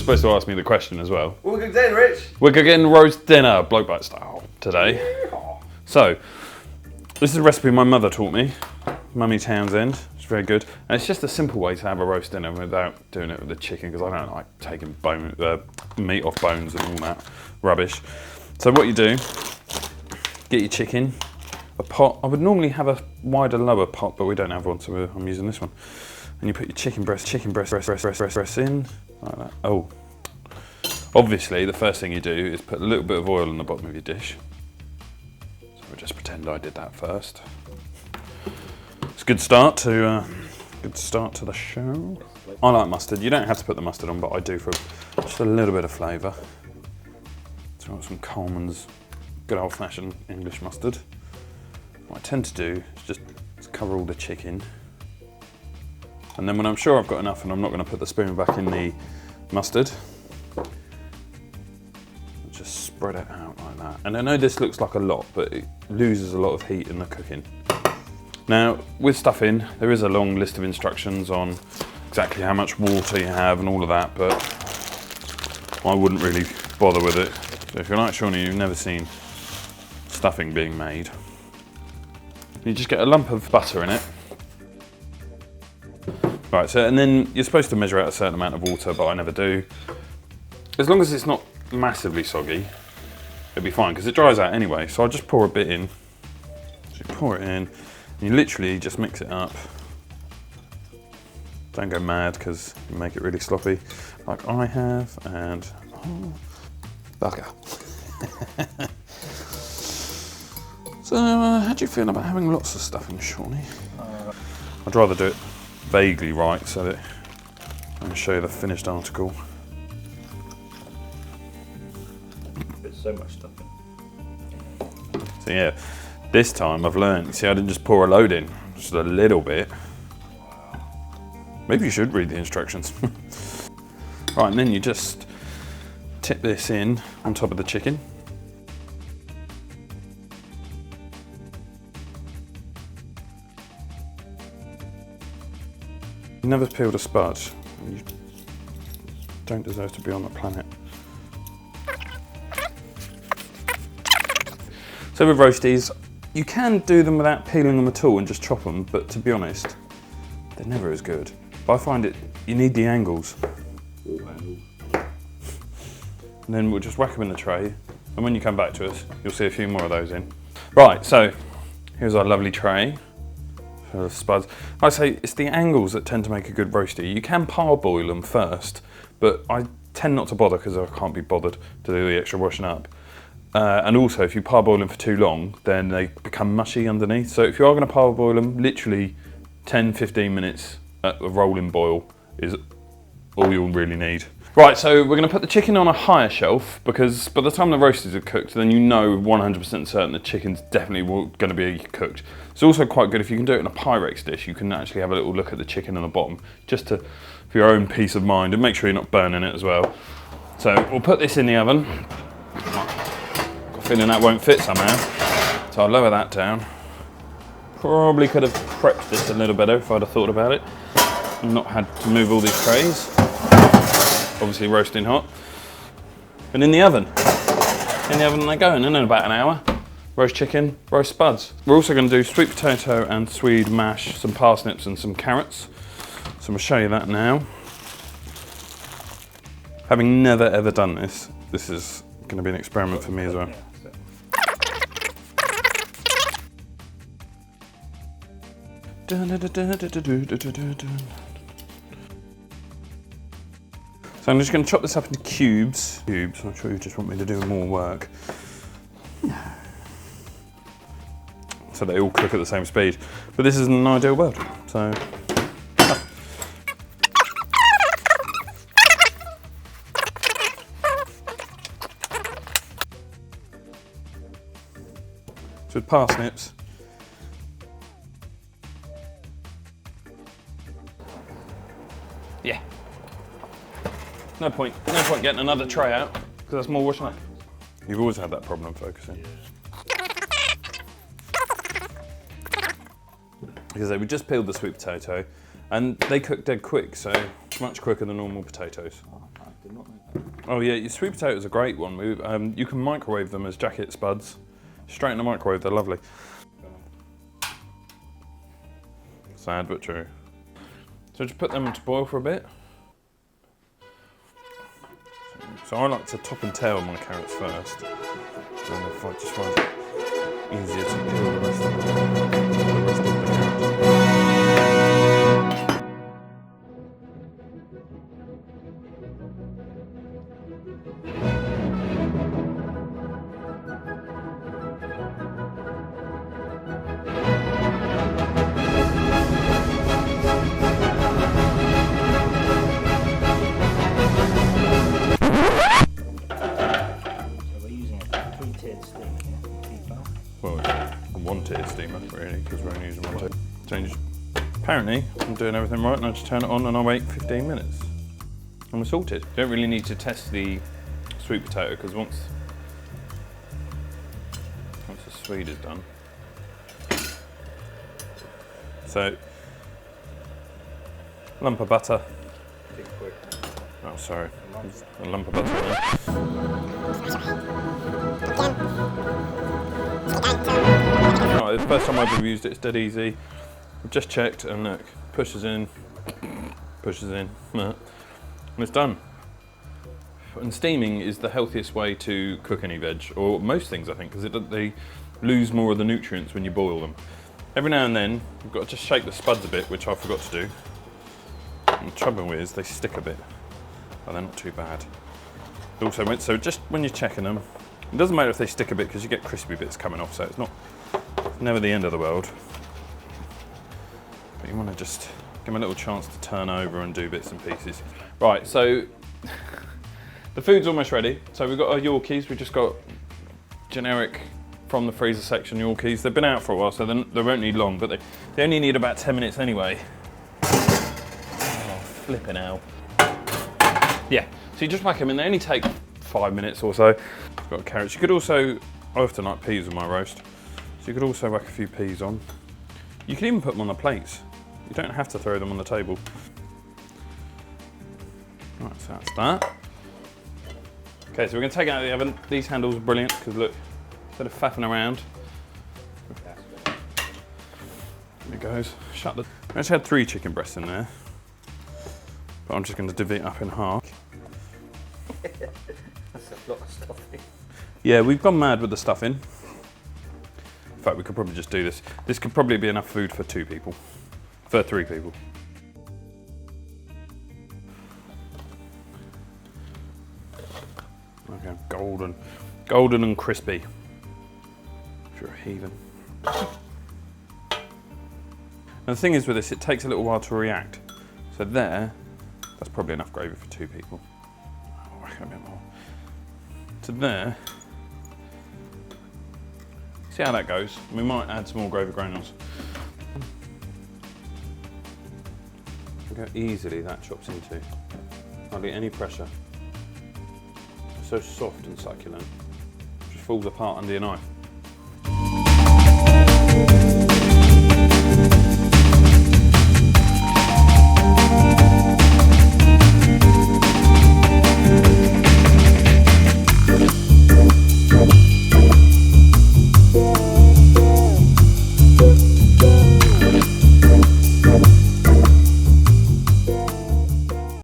supposed to ask me the question as well. What we cooking dinner, Rich? We're cooking roast dinner, blokebite style, today. Yeah. So, this is a recipe my mother taught me, Mummy Townsend. It's very good. And it's just a simple way to have a roast dinner without doing it with the chicken, because I don't like taking meat off bones and all that rubbish. So what you do, get your chicken, a pot. I would normally have a wider, lower pot, but we don't have one, so I'm using this one. And you put your chicken breast in, like that. Oh, obviously the first thing you do is put a little bit of oil on the bottom of your dish. So we'll just pretend I did that first. It's a good start to the show. I like mustard. You don't have to put the mustard on, but I do for just a little bit of flavour. So I've got some Coleman's good old-fashioned English mustard. What I tend to do is just cover all the chicken. And then when I'm sure I've got enough and I'm not going to put the spoon back in the mustard, I'll just spread it out like that. And I know this looks like a lot, but it loses a lot of heat in the cooking. Now, with stuffing, there is a long list of instructions on exactly how much water you have and all of that, but I wouldn't really bother with it. So if you're like Shawnee, you've never seen stuffing being made, you just get a lump of butter in it. Right, so and then you're supposed to measure out a certain amount of water, but I never do. As long as it's not massively soggy, it'll be fine, because it dries out anyway. So I'll just pour a bit in. So you pour it in, and you literally just mix it up. Don't go mad, because you make it really sloppy, like I have, and bugger. So, how do you feel about having lots of stuffing, Shawnee? I'd rather do it vaguely right, so that I can show you the finished article. There's so much stuffing. So yeah, this time I've learned, see I didn't just pour a load in, just a little bit. Maybe you should read the instructions. Right, and then you just tip this in on top of the chicken. You never peeled a spud. You don't deserve to be on the planet. So with roasties, you can do them without peeling them at all and just chop them, but to be honest, they're never as good. But I find you need the angles. And then we'll just whack them in the tray, and when you come back to us, you'll see a few more of those in. Right, so here's our lovely tray. The spuds. I say it's the angles that tend to make a good roastie. You can parboil them first, but I tend not to bother because I can't be bothered to do the extra washing up. And also, if you parboil them for too long, then they become mushy underneath. So if you are going to parboil them, literally 10-15 minutes at a rolling boil is all you'll really need. Right, so we're going to put the chicken on a higher shelf, because by the time the roasties are cooked, then you know 100% certain the chicken's definitely going to be cooked. It's also quite good if you can do it in a Pyrex dish. You can actually have a little look at the chicken on the bottom, just for your own peace of mind, and make sure you're not burning it as well. So we'll put this in the oven. Got a feeling that won't fit somehow, so I'll lower that down. Probably could have prepped this a little better if I'd have thought about it, and not had to move all these trays. Obviously roasting hot. And in the oven they go, and in about an hour, roast chicken, roast spuds. We're also going to do sweet potato and swede mash, some parsnips and some carrots. So we'll show you that now. Having never ever done this, this is going to be an experiment for me as well. So I'm just going to chop this up into cubes. I'm sure you just want me to do more work. So they all cook at the same speed. But this is an ideal world, so. So with parsnips, yeah. No point getting another tray out, because that's more washing up. You've always had that problem focusing. Because we just peeled the sweet potato, and they cook dead quick, so much quicker than normal potatoes. Did not know that. Oh yeah, your sweet potatoes are a great one. You can microwave them as jacket spuds. Straight in the microwave, they're lovely. Sad but true. So just put them to boil for a bit. So I like to top and tail my carrots first. And if I just find it easier to peel the rest of the carrot. Well, a one-tiered steamer really, because we're only using one tier. Change. Apparently, I'm doing everything right, and I just turn it on and I wait 15 minutes. And we're sorted. You don't really need to test the sweet potato, because once the swede is done. So, lump of butter. Oh, sorry. A lump of butter there. Right, it's the first time I've ever used it, it's dead easy. I've just checked and look, pushes in, and it's done. And steaming is the healthiest way to cook any veg, or most things I think, because they lose more of the nutrients when you boil them. Every now and then, you've got to just shake the spuds a bit, which I forgot to do. And the trouble is, they stick a bit, but they're not too bad. Also, so just when you're checking them, it doesn't matter if they stick a bit because you get crispy bits coming off, so it's never the end of the world. But you want to just give them a little chance to turn over and do bits and pieces. Right, so the food's almost ready. So we've got our Yorkies, we've just got generic from the freezer section Yorkies. They've been out for a while, so they won't need long, but they only need about 10 minutes anyway. Oh, flipping hell. Yeah, so you just whack them in, they only take 5 minutes or so. Got carrots. You could also, I often like peas with my roast, so you could also whack a few peas on. You can even put them on the plates. You don't have to throw them on the table. Right, so that's that. Okay, so we're going to take it out of the oven. These handles are brilliant because look, instead of faffing around, there it goes. Shut the. I actually had 3 chicken breasts in there, but I'm just going to divvy it up in half. That's a lot of stuffing. Yeah, we've gone mad with the stuffing. In fact, we could probably just do this. This could probably be enough food for 2 people, for 3 people. Okay, golden and crispy. If you're a heathen. And the thing is with this, it takes a little while to react. So there, that's probably enough gravy for 2 people. I'll reckon a bit more. To there. See how that goes. We might add some more gravy granules. Look how easily that chops into. Hardly any pressure. So soft and succulent. Just falls apart under your knife.